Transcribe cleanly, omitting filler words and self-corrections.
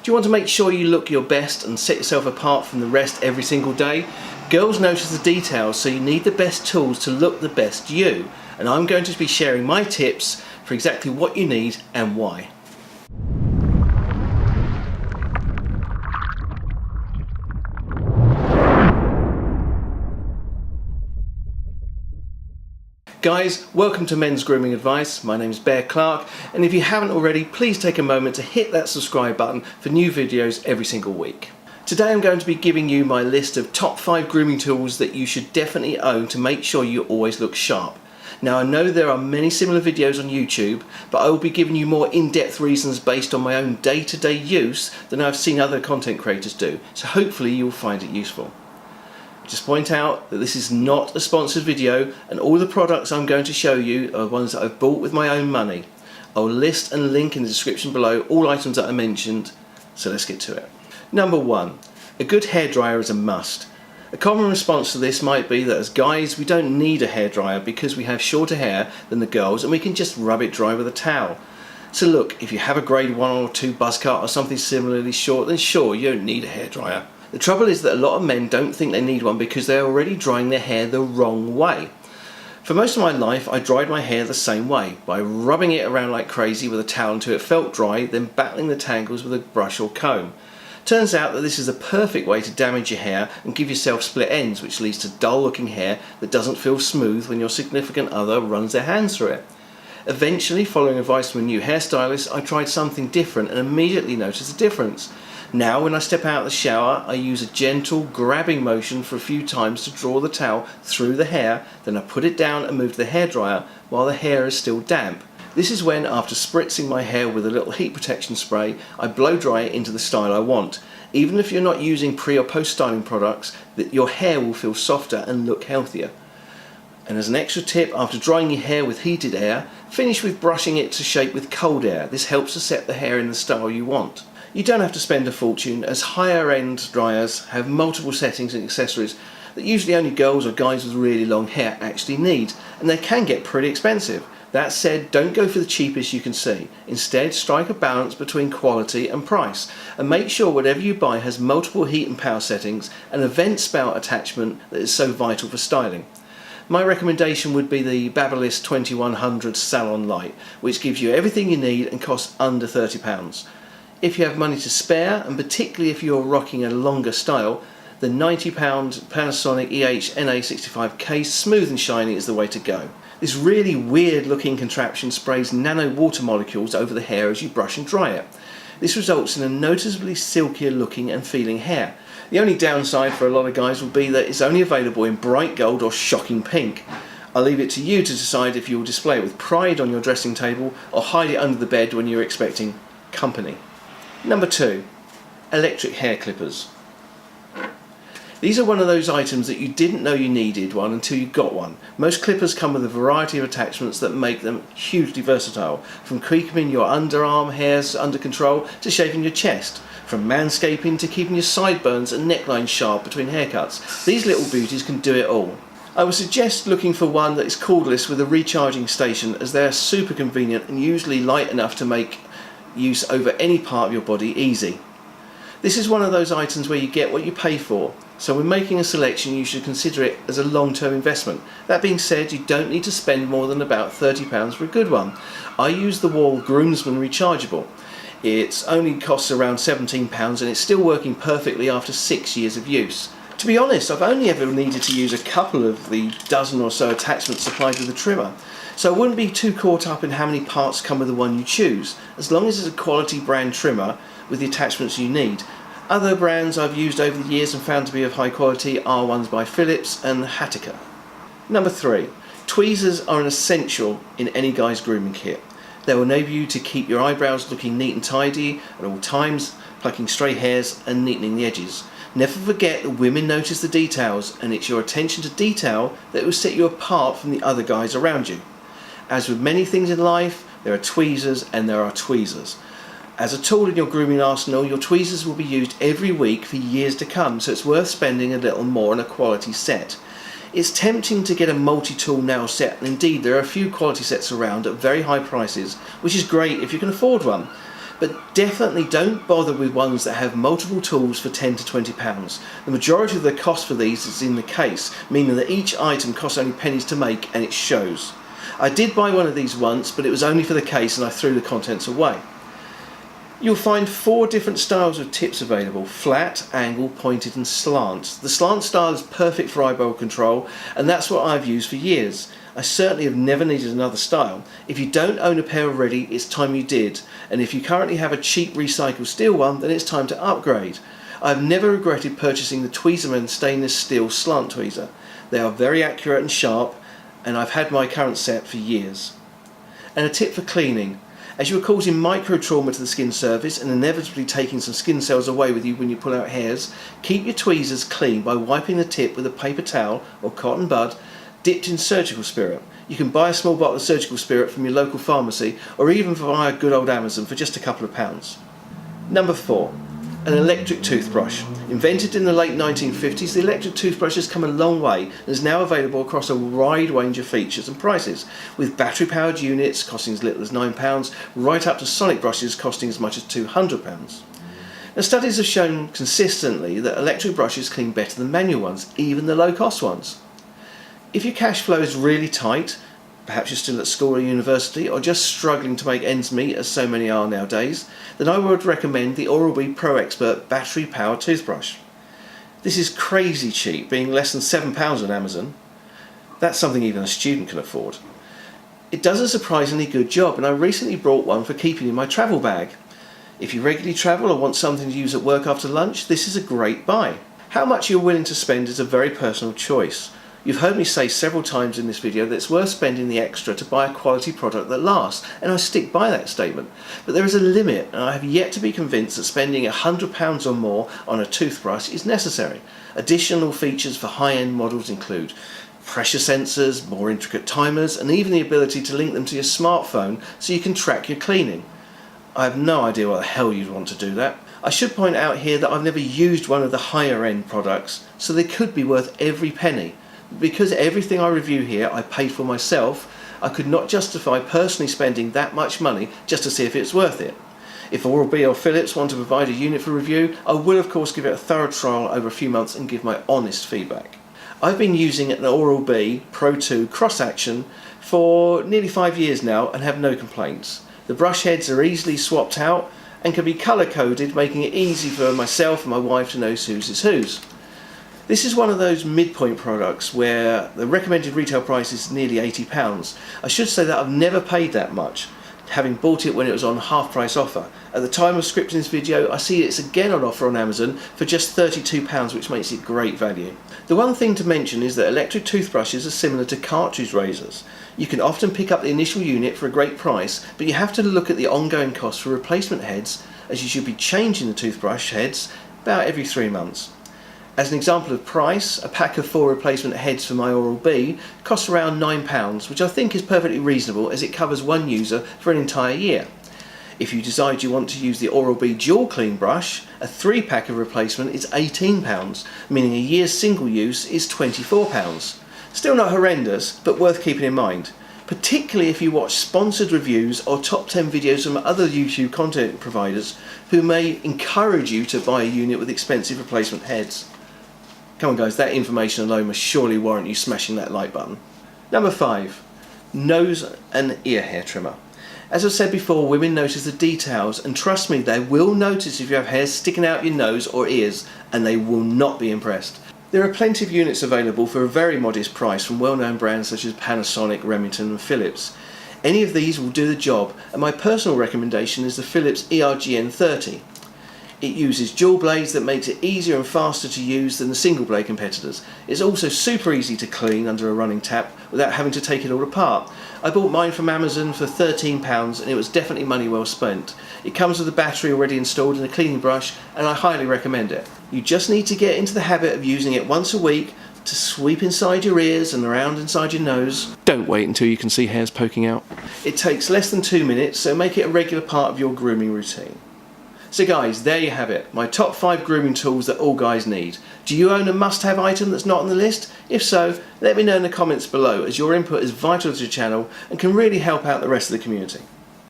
Do you want to make sure you look your best and set yourself apart from the rest every single day? Girls notice the details, so you need the best tools to look the best you. And I'm going to be sharing my tips for exactly what you need and why. Guys, welcome to Men's Grooming Advice. My name is Bear Clark, and if you haven't already, please take a moment to hit that subscribe button for new videos every single week. Today I'm going to be giving you my list of top 5 grooming tools that you should definitely own to make sure you always look sharp. Now I know there are many similar videos on YouTube, but I will be giving you more in-depth reasons based on my own day-to-day use than I've seen other content creators do, so hopefully you'll find it useful. Just point out that this is not a sponsored video, and all the products I'm going to show you are ones that I've bought with my own money. I'll list and link in the description below all items that I mentioned, so let's get to it. Number 1. A good hairdryer is a must. A common response to this might be that as guys we don't need a hairdryer because we have shorter hair than the girls and we can just rub it dry with a towel. So look, if you have a grade 1 or 2 buzz cut or something similarly short, then sure, you don't need a hairdryer. The trouble is that a lot of men don't think they need one because they're already drying their hair the wrong way. For most of my life I dried my hair the same way, by rubbing it around like crazy with a towel until it felt dry, then battling the tangles with a brush or comb. Turns out that this is a perfect way to damage your hair and give yourself split ends, which leads to dull looking hair that doesn't feel smooth when your significant other runs their hands through it. Eventually, following advice from a new hairstylist, I tried something different and immediately noticed a difference. Now when I step out of the shower, I use a gentle grabbing motion for a few times to draw the towel through the hair, then I put it down and move to the hairdryer while the hair is still damp. This is when, after spritzing my hair with a little heat protection spray, I blow dry it into the style I want. Even if you're not using pre or post styling products, your hair will feel softer and look healthier. And as an extra tip, after drying your hair with heated air, finish with brushing it to shape with cold air. This helps to set the hair in the style you want. You don't have to spend a fortune, as higher end dryers have multiple settings and accessories that usually only girls or guys with really long hair actually need, and they can get pretty expensive. That said, don't go for the cheapest you can see. Instead, strike a balance between quality and price, and make sure whatever you buy has multiple heat and power settings and a vent spout attachment that is so vital for styling. My recommendation would be the Babyliss 2100 Salon Light, which gives you everything you need and costs under £30. If you have money to spare, and particularly if you're rocking a longer style, the £90 Panasonic EH-NA65K Smooth and Shiny is the way to go. This really weird looking contraption sprays nano water molecules over the hair as you brush and dry it. This results in a noticeably silkier looking and feeling hair. The only downside for a lot of guys will be that it's only available in bright gold or shocking pink. I'll leave it to you to decide if you will display it with pride on your dressing table or hide it under the bed when you're expecting company. Number 2. Electric hair clippers. These are one of those items that you didn't know you needed one until you got one. Most clippers come with a variety of attachments that make them hugely versatile, from keeping your underarm hairs under control to shaving your chest, from manscaping to keeping your sideburns and neckline sharp between haircuts. These little beauties can do it all. I would suggest looking for one that is cordless with a recharging station, as they are super convenient and usually light enough to make use over any part of your body easy. This is one of those items where you get what you pay for, so when making a selection you should consider it as a long-term investment. That being said, you don't need to spend more than about £30 for a good one. I use the Wall Groomsman rechargeable. It only costs around £17 and it's still working perfectly after 6 years of use. To be honest, I've only ever needed to use a couple of the dozen or so attachments supplied with the trimmer, so I wouldn't be too caught up in how many parts come with the one you choose, as long as it's a quality brand trimmer with the attachments you need. Other brands I've used over the years and found to be of high quality are ones by Philips and Hatica. Number 3. Tweezers are an essential in any guy's grooming kit. They will enable you to keep your eyebrows looking neat and tidy at all times, plucking stray hairs and neatening the edges. Never forget that women notice the details, and it's your attention to detail that will set you apart from the other guys around you. As with many things in life, there are tweezers and there are tweezers. As a tool in your grooming arsenal, your tweezers will be used every week for years to come, so it's worth spending a little more on a quality set. It's tempting to get a multi-tool nail set, and indeed there are a few quality sets around at very high prices, which is great if you can afford one. but definitely don't bother with ones that have multiple tools for £10 to £20. The majority of the cost for these is in the case, meaning that each item costs only pennies to make, and it shows. I did buy one of these once, but it was only for the case and I threw the contents away. You'll find 4 different styles of tips available: flat, angle, pointed and slant. The slant style is perfect for eyebrow control, and that's what I've used for years. I certainly have never needed another style. If you don't own a pair already, it's time you did, and if you currently have a cheap recycled steel one, then it's time to upgrade. I've never regretted purchasing the TWEEZERS stainless steel slant tweezer. They are very accurate and sharp, and I've had my current set for years. And a tip for cleaning. As you are causing micro trauma to the skin surface and inevitably taking some skin cells away with you when you pull out hairs, keep your tweezers clean by wiping the tip with a paper towel or cotton bud dipped in surgical spirit. You can buy a small bottle of surgical spirit from your local pharmacy, or even via good old Amazon for just a couple of pounds. Number 4. An electric toothbrush. Invented in the late 1950s, the electric toothbrush has come a long way and is now available across a wide range of features and prices, with battery-powered units costing as little as £9, right up to sonic brushes costing as much as £200. Now, studies have shown consistently that electric brushes clean better than manual ones, even the low-cost ones. If your cash flow is really tight, perhaps you're still at school or university, or just struggling to make ends meet, as so many are nowadays, then I would recommend the Oral-B Pro Expert battery-powered toothbrush. This is crazy cheap, being less than £7 on Amazon. That's something even a student can afford. It does a surprisingly good job, and I recently bought one for keeping in my travel bag. If you regularly travel or want something to use at work after lunch, this is a great buy. How much you're willing to spend is a very personal choice. You've heard me say several times in this video that it's worth spending the extra to buy a quality product that lasts, and I stick by that statement. But there is a limit, and I have yet to be convinced that spending £100 or more on a toothbrush is necessary. Additional features for high-end models include pressure sensors, more intricate timers, and even the ability to link them to your smartphone so you can track your cleaning. I have no idea what the hell you'd want to do that. I should point out here that I've never used one of the higher end products, so they could be worth every penny. Because everything I review here I paid for myself, I could not justify personally spending that much money just to see if it's worth it. If Oral-B or Philips want to provide a unit for review, I will of course give it a thorough trial over a few months and give my honest feedback. I've been using an Oral-B Pro 2 Cross Action for nearly 5 years now and have no complaints. The brush heads are easily swapped out and can be colour coded, making it easy for myself and my wife to know whose is whose. This is one of those midpoint products where the recommended retail price is nearly £80. I should say that I've never paid that much, having bought it when it was on half price offer. At the time of scripting this video, I see it's again on offer on Amazon for just £32, which makes it great value. The one thing to mention is that electric toothbrushes are similar to cartridge razors. You can often pick up the initial unit for a great price, but you have to look at the ongoing cost for replacement heads, as you should be changing the toothbrush heads about every 3 months. As an example of price, a pack of 4 replacement heads for my Oral-B costs around £9, which I think is perfectly reasonable as it covers one user for an entire year. If you decide you want to use the Oral-B Dual Clean brush, a 3-pack of replacement is £18, meaning a year's single use is £24. Still not horrendous, but worth keeping in mind, particularly if you watch sponsored reviews or top 10 videos from other YouTube content providers who may encourage you to buy a unit with expensive replacement heads. Come on guys, that information alone must surely warrant you smashing that like button. Number 5. Nose and ear hair trimmer. As I've said before, women notice the details, and trust me, they will notice if you have hairs sticking out your nose or ears, and they will not be impressed. There are plenty of units available for a very modest price from well-known brands such as Panasonic, Remington and Philips. Any of these will do the job, and my personal recommendation is the Philips ERGN30. It uses dual blades that makes it easier and faster to use than the single blade competitors. It's also super easy to clean under a running tap without having to take it all apart. I bought mine from Amazon for £13 and it was definitely money well spent. It comes with a battery already installed and a cleaning brush, and I highly recommend it. You just need to get into the habit of using it once a week to sweep inside your ears and around inside your nose. Don't wait until you can see hairs poking out. It takes less than 2 minutes, so make it a regular part of your grooming routine. So guys, there you have it, my top 5 grooming tools that all guys need. Do you own a must-have item that's not on the list? If so, let me know in the comments below, as your input is vital to the channel and can really help out the rest of the community.